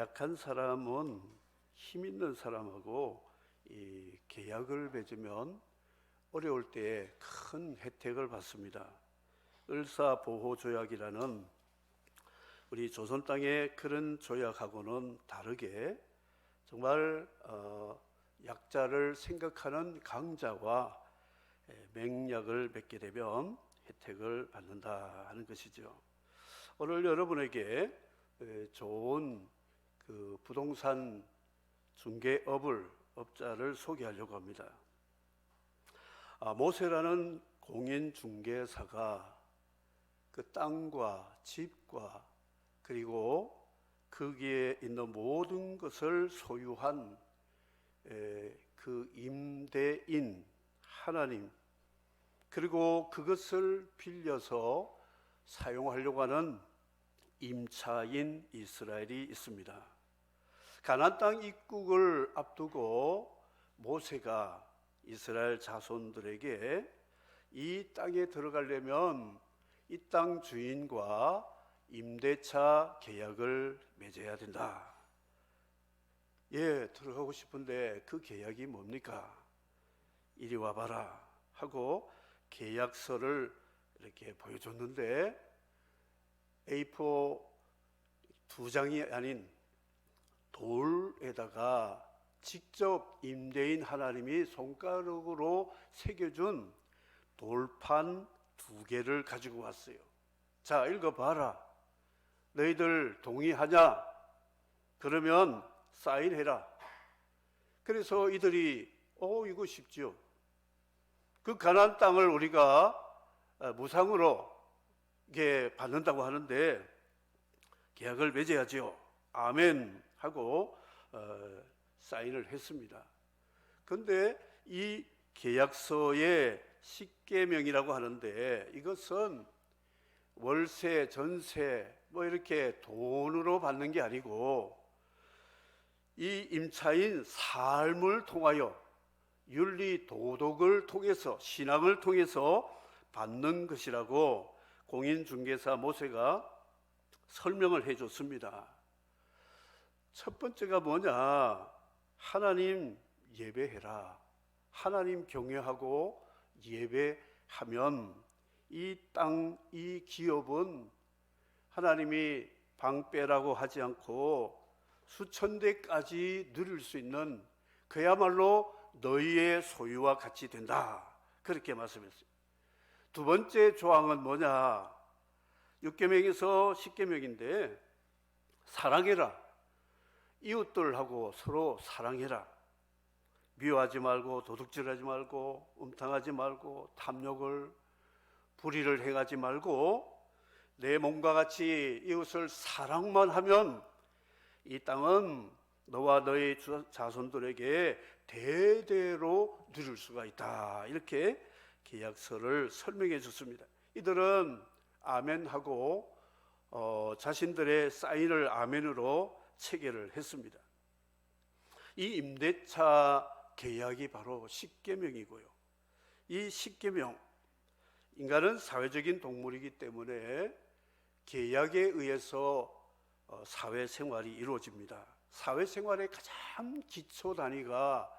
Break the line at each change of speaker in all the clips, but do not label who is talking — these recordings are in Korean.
약한 사람은 힘 있는 사람하고 이 계약을 맺으면 어려울 때에 큰 혜택을 받습니다. 을사보호조약이라는 우리 조선 땅의 그런 조약하고는 다르게 정말 약자를 생각하는 강자와 맹약을 맺게 되면 혜택을 받는다 하는 것이죠. 오늘 여러분에게 좋은 그 부동산 중개업자를 소개하려고 합니다. 모세라는 공인중개사가 그 땅과 집과 그리고 거기에 있는 모든 것을 소유한 그 임대인 하나님, 그리고 그것을 빌려서 사용하려고 하는 임차인 이스라엘이 있습니다. 가나안 땅 입국을 앞두고 모세가 이스라엘 자손들에게 이 땅에 들어가려면 이 땅 주인과 임대차 계약을 맺어야 된다. 예, 들어가고 싶은데 그 계약이 뭡니까? 이리 와봐라 하고 계약서를 이렇게 보여줬는데 A4 두 장이 아닌 돌에다가 직접 임대인 하나님이 손가락으로 새겨준 돌판 2개를 가지고 왔어요. 자, 읽어봐라. 너희들 동의하냐? 그러면 사인해라. 그래서 이들이 이거 쉽죠. 그 가나안 땅을 우리가 무상으로 이게 받는다고 하는데 계약을 맺어야죠. 아멘 하고 사인을 했습니다. 그런데 이 계약서에 십계명이라고 하는데 이것은 월세, 전세 뭐 이렇게 돈으로 받는 게 아니고 이 임차인 삶을 통하여 윤리 도덕을 통해서 신앙을 통해서 받는 것이라고 공인중개사 모세가 설명을 해줬습니다. 첫 번째가 뭐냐? 하나님 예배해라. 하나님 경외하고 예배하면 이 땅, 이 기업은 하나님이 방빼라고 하지 않고 수천 대까지 누릴 수 있는 그야말로 너희의 소유와 같이 된다. 그렇게 말씀했어요. 두 번째 조항은 뭐냐? 6계명에서 10계명인데 사랑해라. 이웃들하고 서로 사랑해라. 미워하지 말고 도둑질하지 말고 음탕하지 말고 탐욕을 불의를 행하지 말고 내 몸과 같이 이웃을 사랑만 하면 이 땅은 너와 너의 자손들에게 대대로 누릴 수가 있다. 이렇게 계약서를 설명해 줬습니다. 이들은 아멘하고 자신들의 사인을 아멘으로 체결을 했습니다. 이 임대차 계약이 바로 십계명이고요. 이 십계명, 인간은 사회적인 동물이기 때문에 계약에 의해서 사회생활이 이루어집니다. 사회생활의 가장 기초 단위가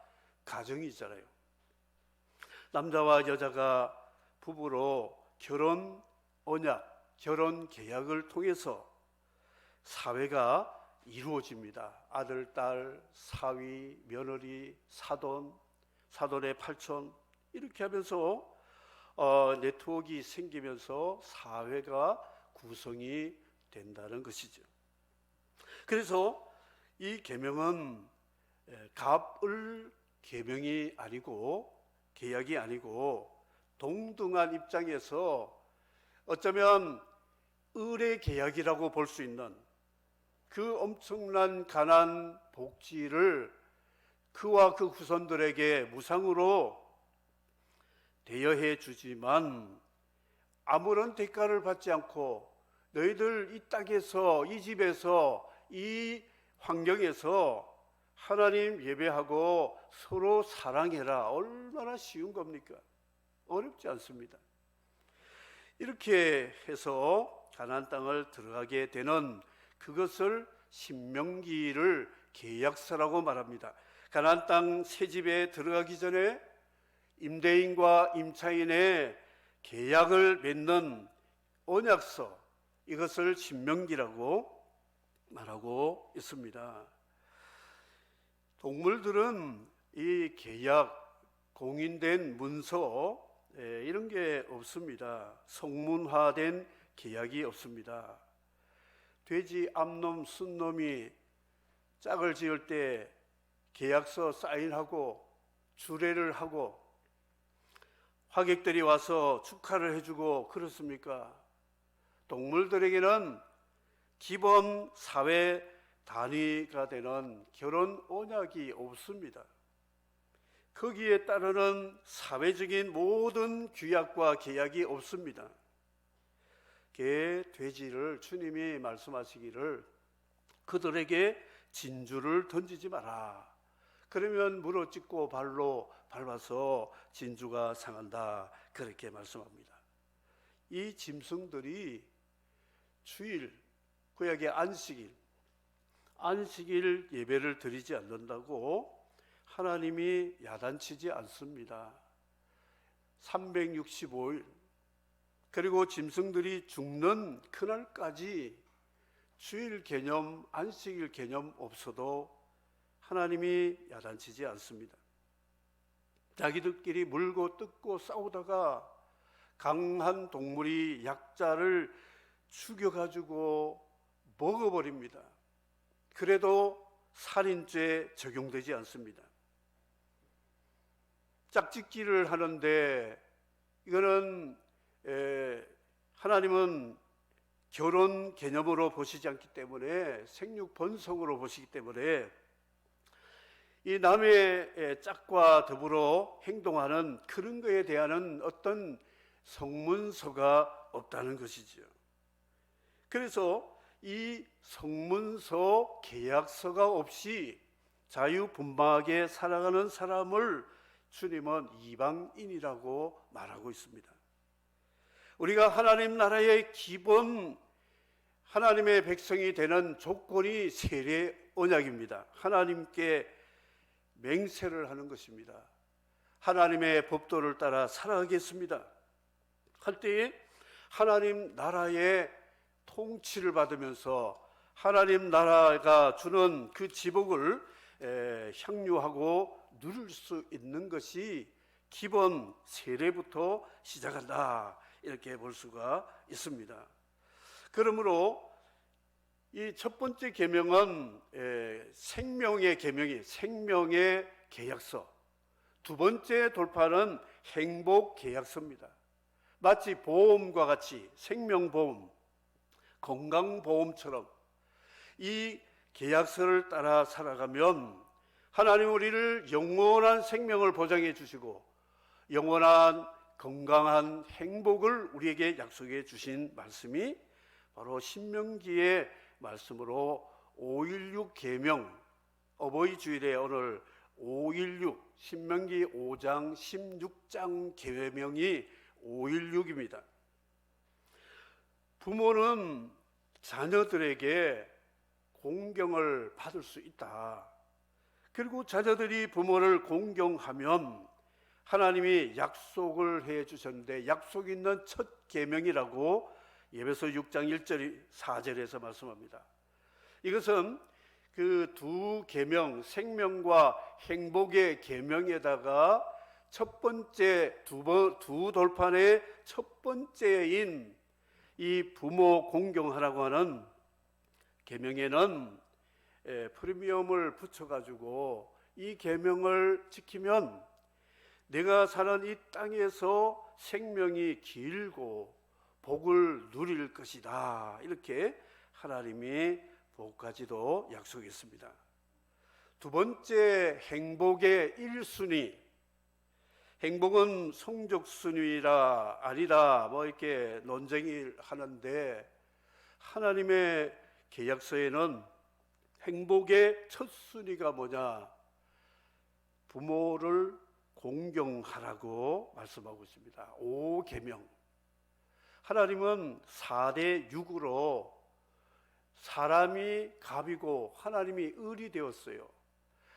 가정이잖아요. 남자와 여자가 부부로 결혼 언약, 결혼 계약을 통해서 사회가 이루어집니다. 아들, 딸, 사위, 며느리, 사돈, 사돈의 팔촌 이렇게 하면서 네트워크가 생기면서 사회가 구성이 된다는 것이죠. 그래서 이 계명은 갑을 계명이 아니고 계약이 아니고 동등한 입장에서 어쩌면 을의 계약이라고 볼 수 있는 그 엄청난 가난 복지를 그와 그 후손들에게 무상으로 대여해 주지만 아무런 대가를 받지 않고 너희들 이 땅에서 이 집에서 이 환경에서 하나님 예배하고 서로 사랑해라. 얼마나 쉬운 겁니까? 어렵지 않습니다. 이렇게 해서 가나안 땅을 들어가게 되는 그것을 신명기를 계약서라고 말합니다. 가나안 땅 새집에 들어가기 전에 임대인과 임차인의 계약을 맺는 언약서, 이것을 신명기라고 말하고 있습니다. 동물들은 이 계약, 공인된 문서 이런 게 없습니다. 성문화된 계약이 없습니다. 돼지 암놈, 순놈이 짝을 지을 때 계약서 사인하고 주례를 하고 화객들이 와서 축하를 해주고 그렇습니까? 동물들에게는 기본 사회 단위가 되는 결혼 언약이 없습니다. 거기에 따르는 사회적인 모든 규약과 계약이 없습니다. 개, 돼지를 주님이 말씀하시기를 그들에게 진주를 던지지 마라. 그러면 물어뜯고 발로 밟아서 진주가 상한다. 그렇게 말씀합니다. 이 짐승들이 주일, 구약의 안식일 예배를 드리지 않는다고 하나님이 야단치지 않습니다. 365일 그리고 짐승들이 죽는 그날까지 주일 개념, 안식일 개념 없어도 하나님이 야단치지 않습니다. 자기들끼리 물고 뜯고 싸우다가 강한 동물이 약자를 죽여가지고 먹어버립니다. 그래도 살인죄 적용되지 않습니다. 짝짓기를 하는데 이거는 하나님은 결혼 개념으로 보시지 않기 때문에 생육 번성으로 보시기 때문에 이 남의 짝과 더불어 행동하는 그런 거에 대한 어떤 성문서가 없다는 것이죠. 그래서 이 성문서 계약서가 없이 자유분방하게 살아가는 사람을 주님은 이방인이라고 말하고 있습니다. 우리가 하나님 나라의 기본 하나님의 백성이 되는 조건이 세례 언약입니다. 하나님께 맹세를 하는 것입니다. 하나님의 법도를 따라 살아가겠습니다 할 때에 하나님 나라의 통치를 받으면서 하나님 나라가 주는 그 지복을 향유하고 누릴 수 있는 것이 기본 세례부터 시작한다, 이렇게 볼 수가 있습니다. 그러므로 이 첫 번째 계명은 생명의 계명이 생명의 계약서, 두 번째 돌파는 행복 계약서입니다. 마치 보험과 같이 생명보험, 건강보험처럼 이 계약서를 따라 살아가면 하나님 우리를 영원한 생명을 보장해 주시고 영원한 건강한 행복을 우리에게 약속해 주신 말씀이 바로 신명기의 말씀으로 5.16 계명, 어버이 주일에 오늘 5.16 신명기 5장 16장 계명이 5.16입니다. 부모는 자녀들에게 공경을 받을 수 있다. 그리고 자녀들이 부모를 공경하면 하나님이 약속을 해 주셨는데 약속 있는 첫 계명이라고 에베소 6장 1절 4절에서 말씀합니다. 이것은 그 두 계명, 생명과 행복의 계명에다가 첫 번째 두 돌판의 첫 번째인 이 부모 공경하라고 하는 계명에는 프리미엄을 붙여가지고 이 계명을 지키면 내가 사는 이 땅에서 생명이 길고 복을 누릴 것이다, 이렇게 하나님이 복까지도 약속했습니다. 두 번째 행복의 1순위, 행복은 성적순위라 아니다 이렇게 논쟁을 하는데 하나님의 계약서에는 행복의 첫 순위가 뭐냐? 부모를 공경하라고 말씀하고 있습니다. 5계명. 하나님은 4대 6으로 사람이 갑이고 하나님이 을이 되었어요.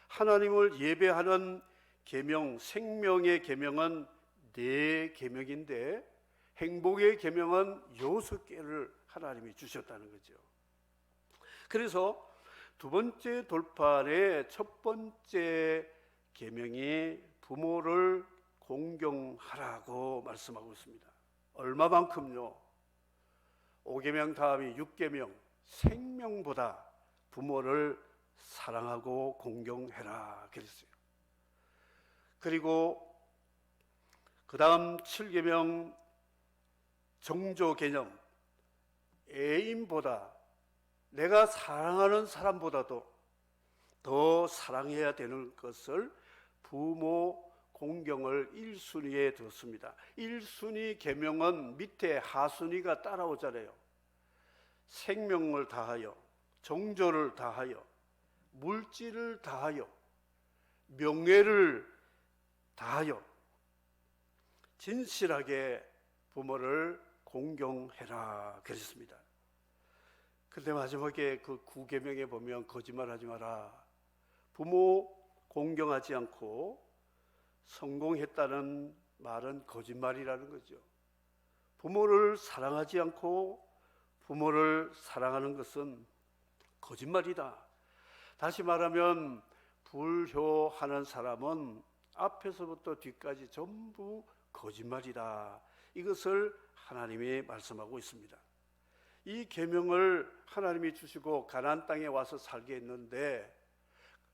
하나님을 예배하는 계명, 생명의 계명은 4계명인데 행복의 계명은 6개를 하나님이 주셨다는 거죠. 그래서 두 번째 돌판의 첫 번째 계명이 부모를 공경하라고 말씀하고 있습니다. 얼마만큼요? 5계명 다음이 6계명, 생명보다 부모를 사랑하고 공경해라 그랬어요. 그리고 그 다음 7계명 정조 개념, 애인보다 내가 사랑하는 사람보다도 더 사랑해야 되는 것을 부모 공경을 1순위에 뒀습니다. 1순위 계명은 밑에 하순위가 따라오잖아요. 생명을 다하여, 정조를 다하여, 물질을 다하여, 명예를 다하여 진실하게 부모를 공경해라 그랬습니다. 그런데 마지막에 그 9계명에 보면 거짓말하지 마라, 부모 공경하지 않고 성공했다는 말은 거짓말이라는 거죠. 부모를 사랑하지 않고 부모를 사랑하는 것은 거짓말이다. 다시 말하면 불효하는 사람은 앞에서부터 뒤까지 전부 거짓말이다. 이것을 하나님이 말씀하고 있습니다. 이 계명을 하나님이 주시고 가나안 땅에 와서 살게 했는데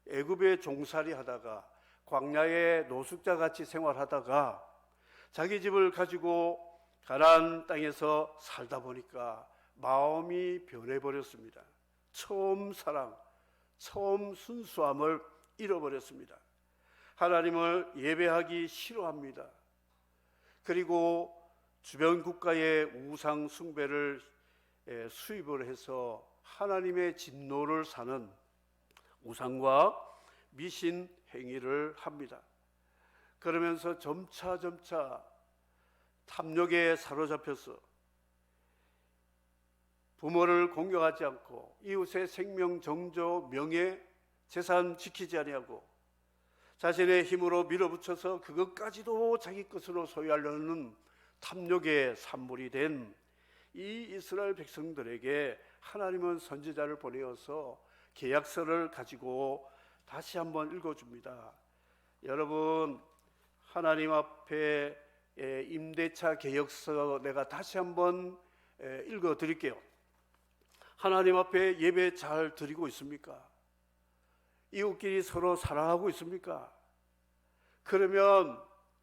애굽에 종살이 하다가 광야에 노숙자 같이 생활하다가 자기 집을 가지고 가나안 땅에서 살다 보니까 마음이 변해버렸습니다. 처음 사랑, 처음 순수함을 잃어버렸습니다. 하나님을 예배하기 싫어합니다. 그리고 주변 국가의 우상 숭배를 수입을 해서 하나님의 진노를 사는 우상과 미신 행위를 합니다. 그러면서 점차 탐욕에 사로잡혀서 부모를 공경하지 않고 이웃의 생명, 정조, 명예, 재산 지키지 아니하고 자신의 힘으로 밀어붙여서 그것까지도 자기 것으로 소유하려는 탐욕의 산물이 된 이 이스라엘 백성들에게 하나님은 선지자를 보내어서 계약서를 가지고 다시 한번 읽어줍니다. 여러분, 하나님 앞에 임대차 계약서 내가 다시 한번 읽어드릴게요. 하나님 앞에 예배 잘 드리고 있습니까? 이웃끼리 서로 사랑하고 있습니까? 그러면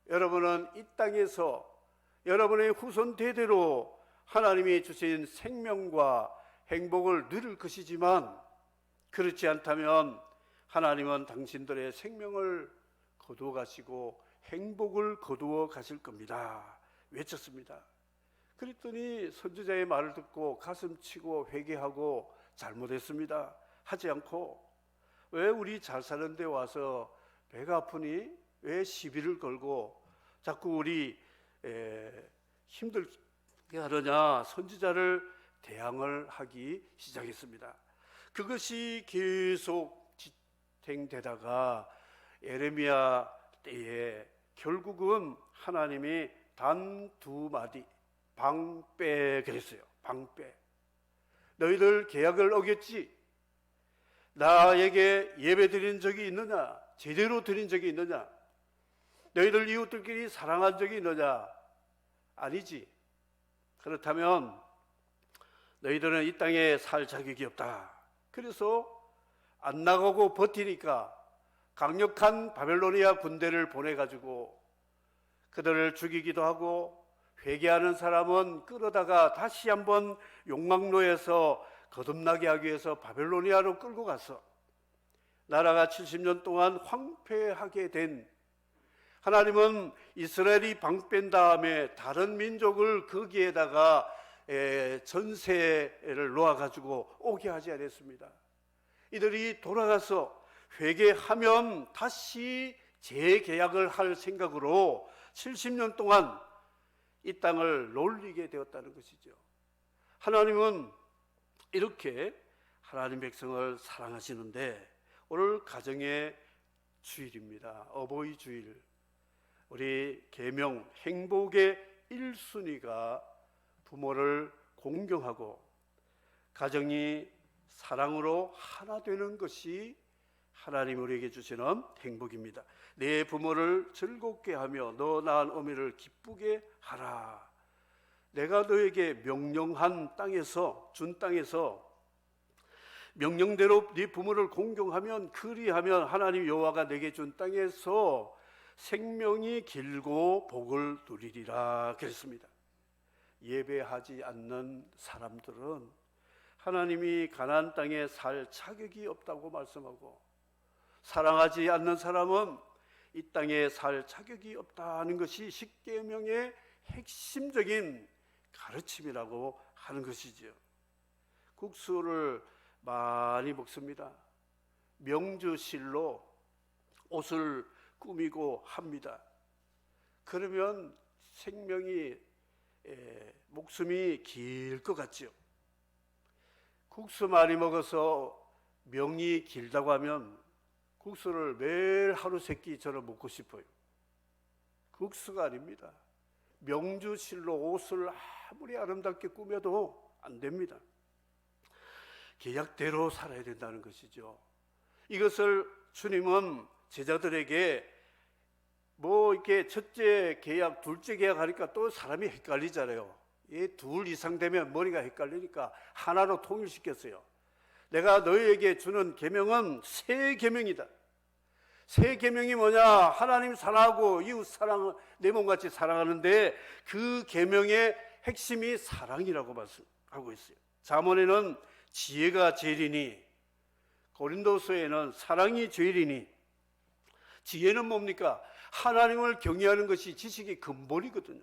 여러분은 이 땅에서 여러분의 후손 대대로 하나님이 주신 생명과 행복을 누릴 것이지만 그렇지 않다면 하나님은 당신들의 생명을 거두어 가시고 행복을 거두어 가실 겁니다. 외쳤습니다. 그랬더니 선지자의 말을 듣고 가슴 치고 회개하고 잘못했습니다 하지 않고 왜 우리 잘 사는 데 와서 배가 아프니? 왜 시비를 걸고 자꾸 우리 힘들게 하느냐? 선지자를 대항을 하기 시작했습니다. 그것이 계속 진행되다가 예레미야 때에 결국은 하나님이 단 2마디 방빼 그랬어요. 방빼. 너희들 계약을 어겼지? 나에게 예배 드린 적이 있느냐? 제대로 드린 적이 있느냐? 너희들 이웃들끼리 사랑한 적이 있느냐? 아니지. 그렇다면 너희들은 이 땅에 살 자격이 없다. 그래서 안 나가고 버티니까 강력한 바벨로니아 군대를 보내가지고 그들을 죽이기도 하고 회개하는 사람은 끌어다가 다시 한번 욕망로에서 거듭나게 하기 위해서 바벨로니아로 끌고 가서 나라가 70년 동안 황폐하게 된, 하나님은 이스라엘이 방뺀 다음에 다른 민족을 거기에다가 전세를 놓아가지고 오게 하지 않았습니다. 이들이 돌아가서 회개하면 다시 재계약을 할 생각으로 70년 동안 이 땅을 놀리게 되었다는 것이죠. 하나님은 이렇게 하나님 백성을 사랑하시는데 오늘 가정의 주일입니다. 어버이 주일. 우리 계명 행복의 1순위가 부모를 공경하고 가정이 사랑으로 하나 되는 것이 하나님 우리에게 주시는 행복입니다. 내 부모를 즐겁게 하며 너 낳은 어미를 기쁘게 하라. 내가 너에게 명령한 땅에서 준 땅에서 명령대로 네 부모를 공경하면 그리하면 하나님 여호와가 내게 준 땅에서 생명이 길고 복을 누리리라 그랬습니다. 예배하지 않는 사람들은 하나님이 가나안 땅에 살 자격이 없다고 말씀하고 사랑하지 않는 사람은 이 땅에 살 자격이 없다는 것이 십계명의 핵심적인 가르침이라고 하는 것이지요. 국수를 많이 먹습니다. 명주실로 옷을 꾸미고 합니다. 그러면 생명이 목숨이 길 것 같지요. 국수 많이 먹어서 명이 길다고 하면 국수를 매일 하루 세 끼 저는 먹고 싶어요. 국수가 아닙니다. 명주실로 옷을 아무리 아름답게 꾸며도 안 됩니다. 계약대로 살아야 된다는 것이죠. 이것을 주님은 제자들에게 이렇게 첫째 계약, 둘째 계약 하니까 또 사람이 헷갈리잖아요. 둘 이상 되면 머리가 헷갈리니까 하나로 통일시켰어요. 내가 너희에게 주는 계명은 새 계명이다. 새 계명이 뭐냐? 하나님 사랑하고 이웃 사랑, 내 몸같이 사랑하는데 그 계명의 핵심이 사랑이라고 말씀하고 있어요. 잠언에는 지혜가 제일이니 고린도서에는 사랑이 제일이니 지혜는 뭡니까? 하나님을 경외하는 것이 지식의 근본이거든요.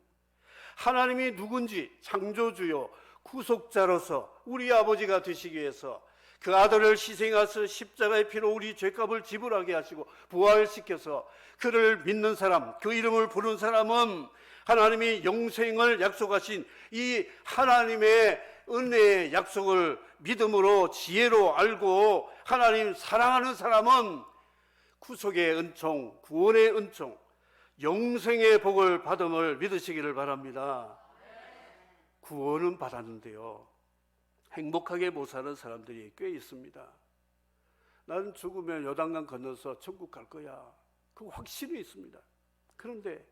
하나님이 누군지 창조주요 구속자로서 우리 아버지가 되시기 위해서 그 아들을 희생하셔서 십자가의 피로 우리 죄값을 지불하게 하시고 부활시켜서 그를 믿는 사람, 그 이름을 부르는 사람은 하나님이 영생을 약속하신 이 하나님의 은혜의 약속을 믿음으로 지혜로 알고 하나님 사랑하는 사람은 구속의 은총, 구원의 은총, 영생의 복을 받음을 믿으시기를 바랍니다. 구원은 받았는데요, 행복하게 못 사는 사람들이 꽤 있습니다. 나는 죽으면 요단강 건너서 천국 갈 거야, 그 확신이 있습니다. 그런데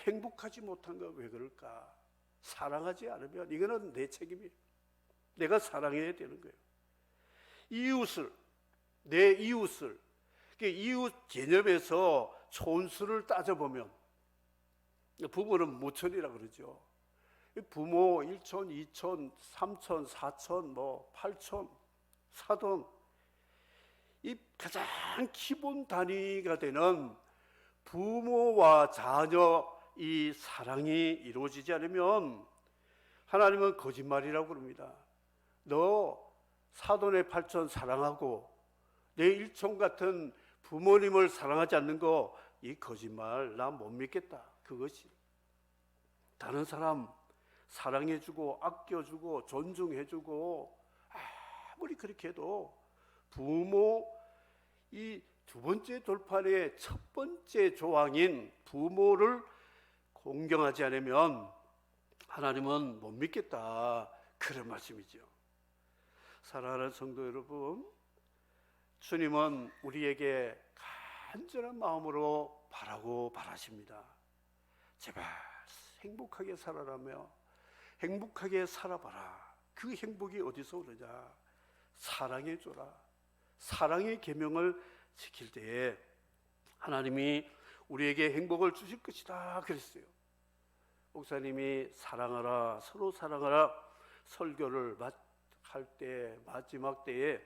행복하지 못한 건 왜 그럴까? 사랑하지 않으면 이거는 내 책임이에요. 내가 사랑해야 되는 거예요. 이웃을, 내 이웃을, 이웃 개념에서 촌수를 따져보면 부모는 모촌이라고 그러죠. 부모 1촌, 2촌, 3촌, 4촌, 8촌, 사돈, 이 가장 기본 단위가 되는 부모와 자녀 이 사랑이 이루어지지 않으면 하나님은 거짓말이라고 그럽니다. 너 사돈의 8촌 사랑하고 내 1촌 같은 부모님을 사랑하지 않는 거, 이 거짓말 나 못 믿겠다. 그것이 다른 사람 사랑해주고 아껴주고 존중해주고 아무리 그렇게 해도 부모 이 두 번째 돌판의 첫 번째 조항인 부모를 공경하지 않으면 하나님은 못 믿겠다, 그런 말씀이죠. 사랑하는 성도 여러분, 주님은 우리에게 간절한 마음으로 바라고 바라십니다. 제발 행복하게 살아라며 행복하게 살아봐라. 그 행복이 어디서 오느냐? 사랑해줘라. 사랑의 계명을 지킬 때에 하나님이 우리에게 행복을 주실 것이다 그랬어요. 목사님이 사랑하라, 서로 사랑하라 설교를 할 때 마지막 때에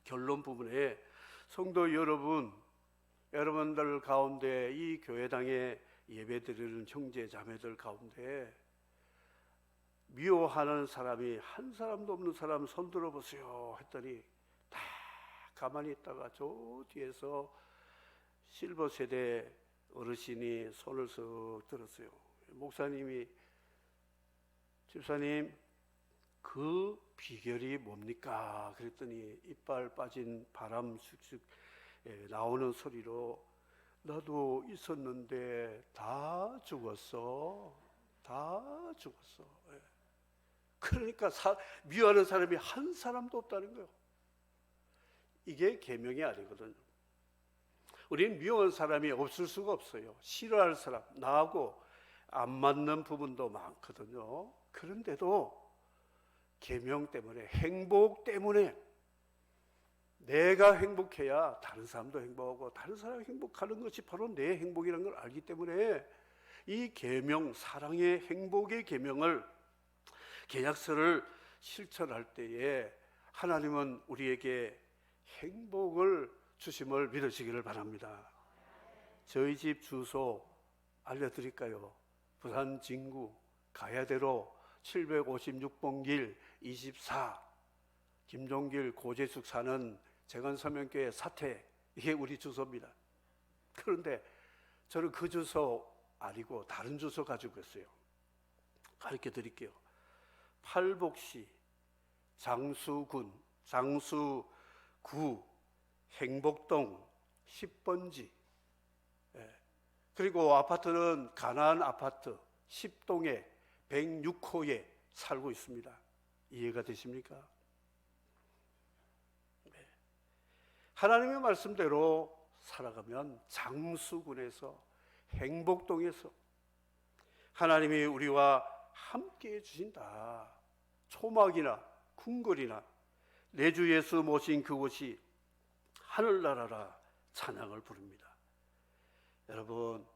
결론 부분에 성도 여러분들 가운데 이 교회당에 예배드리는 형제 자매들 가운데 미워하는 사람이 한 사람도 없는 사람 손 들어보세요 했더니 다 가만히 있다가 저 뒤에서 실버 세대 어르신이 손을 쓱 들었어요. 목사님이, 집사님, 그 비결이 뭡니까? 그랬더니 이빨 빠진 바람 슉슉 나오는 소리로 나도 있었는데 다 죽었어. 다 죽었어. 그러니까 미워하는 사람이 한 사람도 없다는 거예요. 이게 계명이 아니거든요. 우리는 미워하는 사람이 없을 수가 없어요. 싫어할 사람, 나하고 안 맞는 부분도 많거든요. 그런데도 계명 때문에, 행복 때문에 내가 행복해야 다른 사람도 행복하고 다른 사람이 행복하는 것이 바로 내 행복이라는 걸 알기 때문에 이 계명, 사랑의 행복의 계명을, 계약서를 실천할 때에 하나님은 우리에게 행복을 주심을 믿으시기를 바랍니다. 저희 집 주소 알려드릴까요? 부산 진구 가야대로 756번 길 24, 김종길 고재숙 사는 재건서명교회 사태, 이게 우리 주소입니다. 그런데 저는 그 주소 아니고 다른 주소 가지고 있어요. 가르쳐 드릴게요. 팔복시 장수구 행복동 10번지. 그리고 아파트는 가나안 아파트 10동에 106호에 살고 있습니다. 이해가 되십니까? 네. 하나님의 말씀대로 살아가면 장수군에서, 행복동에서 하나님이 우리와 함께 해주신다. 초막이나 궁궐이나 내 주 예수 모신 그곳이 하늘나라라 찬양을 부릅니다. 여러분,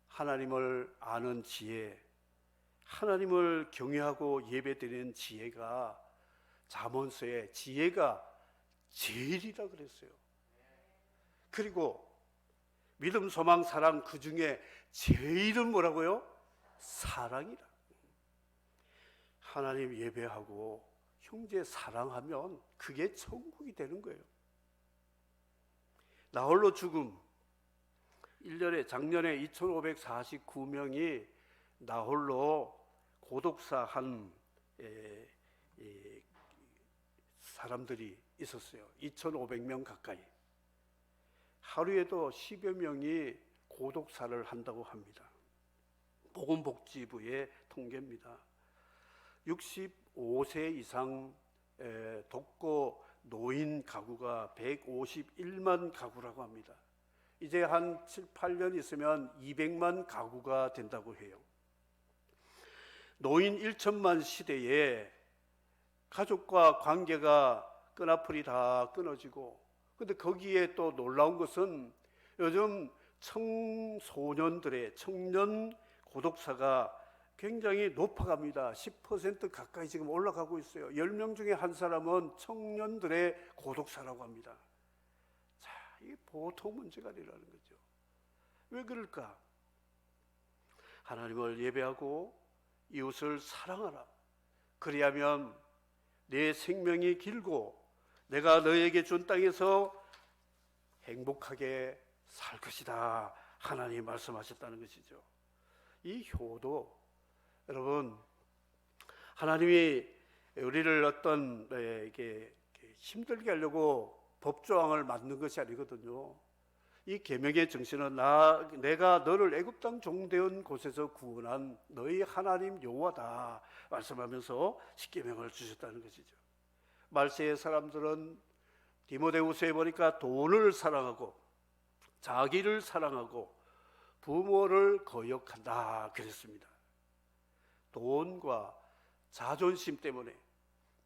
하나님을 아는 지혜, 하나님을 경외하고 예배드리는 지혜가, 잠언서에 지혜가 제일이라 그랬어요. 그리고 믿음, 소망, 사랑, 그 중에 제일은 뭐라고요? 사랑이라. 하나님 예배하고 형제 사랑하면 그게 천국이 되는 거예요. 나홀로 죽음, 1년에 작년에 2549명이 나홀로 고독사 한 사람들이 있었어요. 2500명 가까이. 하루에도 10여 명이 고독사를 한다고 합니다. 보건복지부의 통계입니다. 65세 이상 독거 노인 가구가 151만 가구라고 합니다. 이제 한 7, 8년 있으면 200만 가구가 된다고 해요. 노인 1천만 시대에 가족과 관계가 끈앞풀이 다 끊어지고, 근데 거기에 또 놀라운 것은 요즘 청년 고독사가 굉장히 높아갑니다. 10% 가까이 지금 올라가고 있어요. 10명 중에 한 사람은 청년들의 고독사라고 합니다. 자, 이게 보통 문제가 아니라는 거죠. 왜 그럴까? 하나님을 예배하고 이웃을 사랑하라. 그리하면 내 생명이 길고 내가 너에게 준 땅에서 행복하게 살 것이다. 하나님이 말씀하셨다는 것이죠. 이 효도, 여러분, 하나님이 우리를 어떤 이게 힘들게 하려고 법조항을 만든 것이 아니거든요. 이 계명의 정신은 내가 너를 애굽 땅 종되은 곳에서 구원한 너희 하나님 여호와다 말씀하면서 십계명을 주셨다는 것이죠. 말세의 사람들은 디모데후서에 보니까 돈을 사랑하고 자기를 사랑하고 부모를 거역한다 그랬습니다. 돈과 자존심 때문에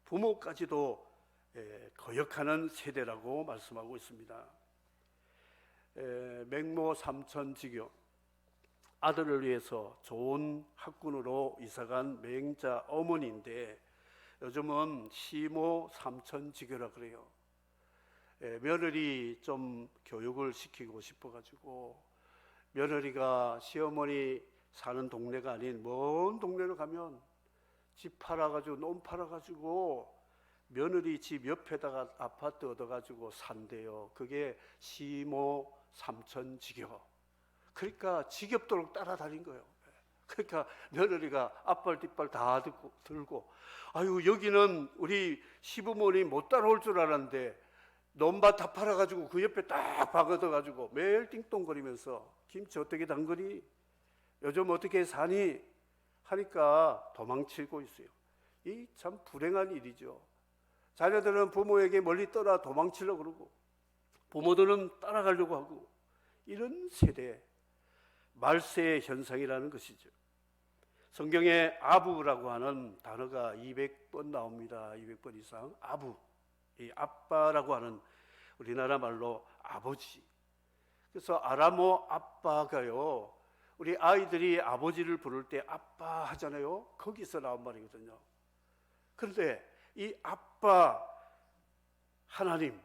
부모까지도 거역하는 세대라고 말씀하고 있습니다. 맹모 삼천지교, 아들을 위해서 좋은 학군으로 이사간 맹자 어머니인데 요즘은 시모 삼천지교라 그래요. 며느리 좀 교육을 시키고 싶어가지고 며느리가 시어머니 사는 동네가 아닌 먼 동네로 가면 집 팔아가지고 논 팔아가지고 며느리 집 옆에다가 아파트 얻어가지고 산대요. 그게 시모 삼천지교. 그러니까 지겹도록 따라다닌 거예요. 그러니까 며느리가 앞발 뒷발 다 들고 아유 여기는 우리 시부모님 못 따라올 줄 알았는데 논밭 다 팔아가지고 그 옆에 딱 박아둬가지고 매일 띵동거리면서 김치 어떻게 담그니? 요즘 어떻게 사니? 하니까 도망치고 있어요. 이 참 불행한 일이죠. 자녀들은 부모에게 멀리 떠나 도망치려고 그러고 부모들은 따라가려고 하고 이런 세대 말세의 현상이라는 것이죠. 성경에 아부라고 하는 단어가 200번 나옵니다. 200번 이상. 아부, 이 아빠라고 하는 우리나라 말로 아버지. 그래서 아람어 아빠가요, 우리 아이들이 아버지를 부를 때 아빠 하잖아요. 거기서 나온 말이거든요. 그런데 이 아빠 하나님,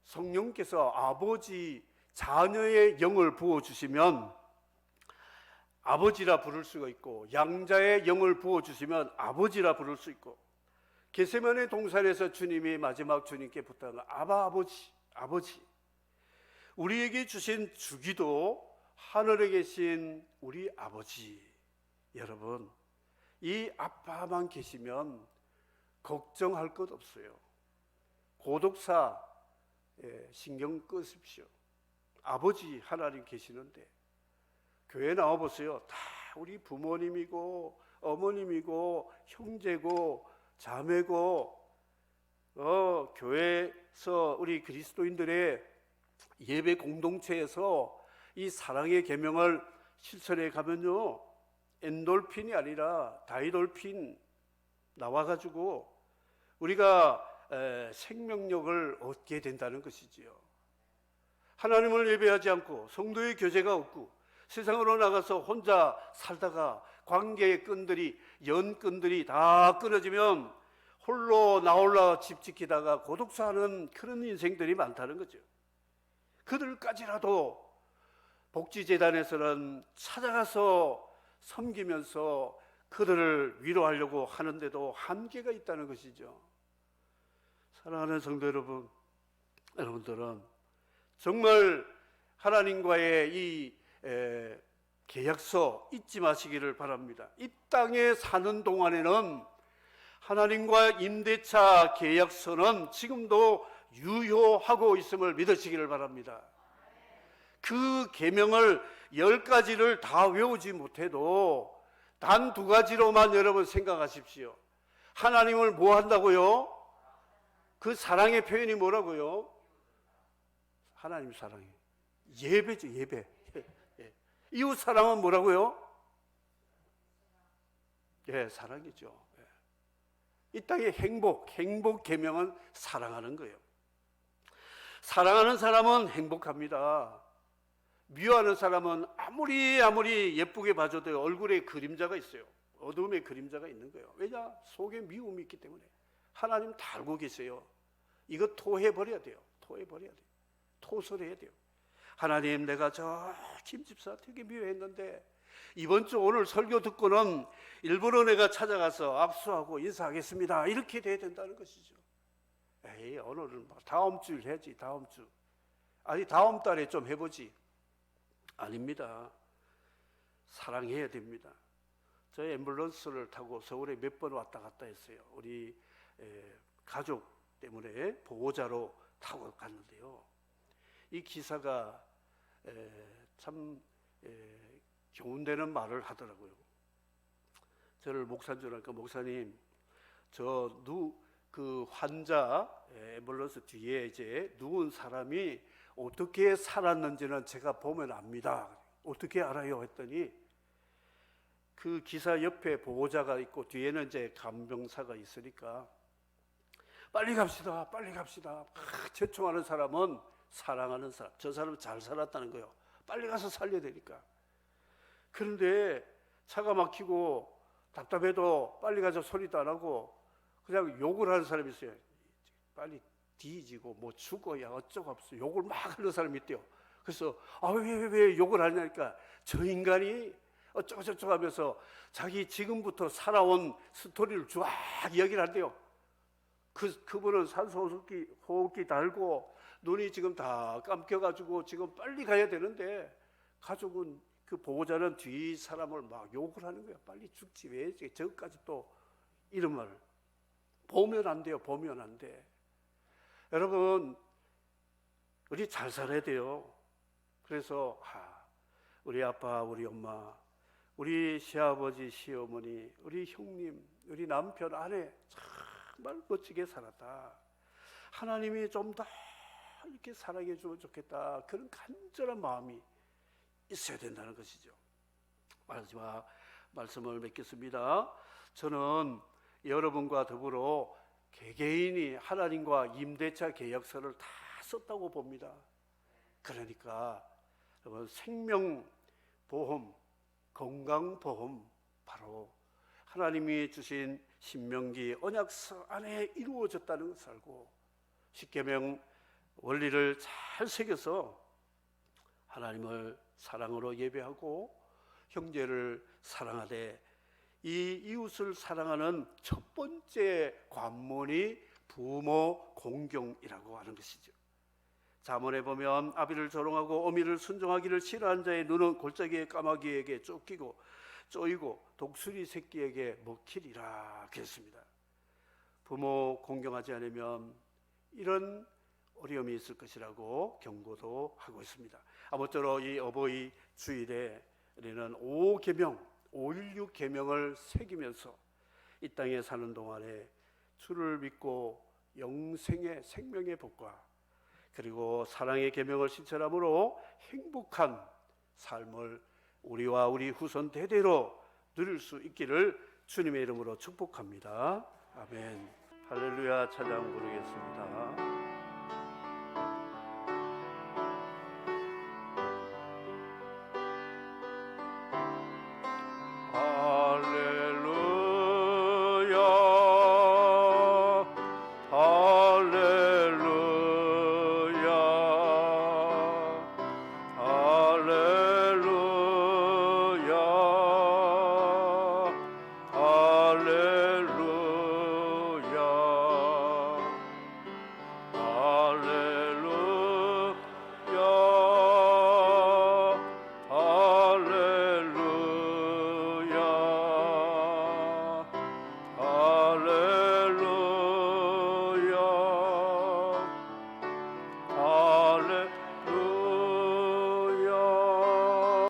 성령께서 아버지 자녀의 영을 부어주시면 아버지라 부를 수가 있고, 양자의 영을 부어주시면 아버지라 부를 수 있고, 겟세마네 동산에서 주님이 마지막 주님께 부탁한 아바 아버지, 아버지. 우리에게 주신 주기도 하늘에 계신 우리 아버지. 여러분, 이 아빠만 계시면 걱정할 것 없어요. 고독사 신경 끄십시오. 아버지 하나님 계시는데 교회 나와보세요. 다 우리 부모님이고 어머님이고 형제고 자매고 교회에서 우리 그리스도인들의 예배 공동체에서 이 사랑의 계명을 실천해 가면요, 엔돌핀이 아니라 다이돌핀 나와가지고 우리가 생명력을 얻게 된다는 것이지요. 하나님을 예배하지 않고 성도의 교제가 없고 세상으로 나가서 혼자 살다가 관계의 끈들이, 연끈들이 다 끊어지면 홀로 나홀라 집 지키다가 고독사하는 그런 인생들이 많다는 거죠. 그들까지라도 복지재단에서는 찾아가서 섬기면서 그들을 위로하려고 하는데도 한계가 있다는 것이죠. 사랑하는 성도 여러분, 여러분들은 정말 하나님과의 이 계약서 잊지 마시기를 바랍니다. 이 땅에 사는 동안에는 하나님과 임대차 계약서는 지금도 유효하고 있음을 믿으시기를 바랍니다. 그 계명을 10가지를 다 외우지 못해도 단 2가지로만 여러분 생각하십시오. 하나님을 뭐 한다고요? 그 사랑의 표현이 뭐라고요? 하나님 사랑이 예배죠. 예배. 이웃 사랑은 뭐라고요? 예, 사랑이죠. 이 땅의 행복 계명은 사랑하는 거예요. 사랑하는 사람은 행복합니다. 미워하는 사람은 아무리 예쁘게 봐줘도 얼굴에 그림자가 있어요. 어둠의 그림자가 있는 거예요. 왜냐? 속에 미움이 있기 때문에. 하나님 다 알고 계세요. 이거 토해버려야 돼요. 토해버려야 돼요. 토설해야 돼요. 하나님, 내가 저 김집사 되게 미워했는데 이번 주 오늘 설교 듣고는 일부러 내가 찾아가서 압수하고 인사하겠습니다. 이렇게 돼야 된다는 것이죠. 에이, 오늘은 다음 주일 해야지. 다음 주. 아니, 다음 달에 좀 해보지. 아닙니다. 사랑해야 됩니다. 저 앰뷸런스를 타고 서울에 몇 번 왔다 갔다 했어요. 우리 가족 때문에 보호자로 타고 갔는데요. 이 기사가 참 교훈되는 말을 하더라고요. 저를 목사인 줄 알까, 목사님, 그 환자 앰뷸런스 뒤에 이제 누운 사람이 어떻게 살았는지는 제가 보면 압니다. 어떻게 알아요? 했더니 그 기사 옆에 보호자가 있고 뒤에는 이제 간병사가 있으니까 빨리 갑시다, 빨리 갑시다. 제총하는 사람은 사랑하는 사람, 저 사람은 잘 살았다는 거예요. 빨리 가서 살려야 되니까. 그런데 차가 막히고 답답해도 빨리 가서 소리도 안 하고 그냥 욕을 하는 사람이 있어요. 빨리 뒤지고 뭐 죽어야 어쩌고 없어. 욕을 막 하는 사람이 있대요. 그래서 왜 욕을 하냐니까 저 인간이 어쩌고 저쩌고 하면서 자기 지금부터 살아온 스토리를 쫙 이야기를 한대요. 그분은 산소 호흡기 달고 눈이 지금 다 감겨가지고 지금 빨리 가야 되는데 가족은 그 보호자는 뒤 사람을 막 욕을 하는 거야. 빨리 죽지 왜 저까지 또 이런 말을. 보면 안 돼요. 보면 안 돼. 여러분, 우리 잘 살아야 돼요. 그래서 우리 아빠, 우리 엄마, 우리 시아버지, 시어머니, 우리 형님, 우리 남편, 아내 정말 멋지게 살았다. 하나님이 좀 더 이렇게 사랑해 주면 좋겠다. 그런 간절한 마음이 있어야 된다는 것이죠. 마지막 말씀을 맺겠습니다. 저는 여러분과 더불어 개개인이 하나님과 임대차 계약서를 다 썼다고 봅니다. 그러니까 여러분, 생명보험, 건강보험, 바로 하나님이 주신 신명기 언약서 안에 이루어졌다는 것을 알고 십계명 원리를 잘 새겨서 하나님을 사랑으로 예배하고 형제를 사랑하되 이 이웃을 사랑하는 첫 번째 관문이 부모 공경이라고 하는 것이죠. 잠언에 보면 아비를 조롱하고 어미를 순종하기를 싫어하는 자의 눈은 골짜기의 까마귀에게 쫓기고 쪼이고 독수리 새끼에게 먹히리라 그랬습니다. 부모 공경하지 않으면 이런 어려움이 있을 것이라고 경고도 하고 있습니다. 아무쪼록 이 어버이 주일에 우리는 5계명, 5.16 계명을 새기면서 이 땅에 사는 동안에 주를 믿고 영생의 생명의 복과 그리고 사랑의 계명을 실천함으로 행복한 삶을 우리와 우리 후손 대대로 누릴 수 있기를 주님의 이름으로 축복합니다. 아멘. 할렐루야 찬양 부르겠습니다.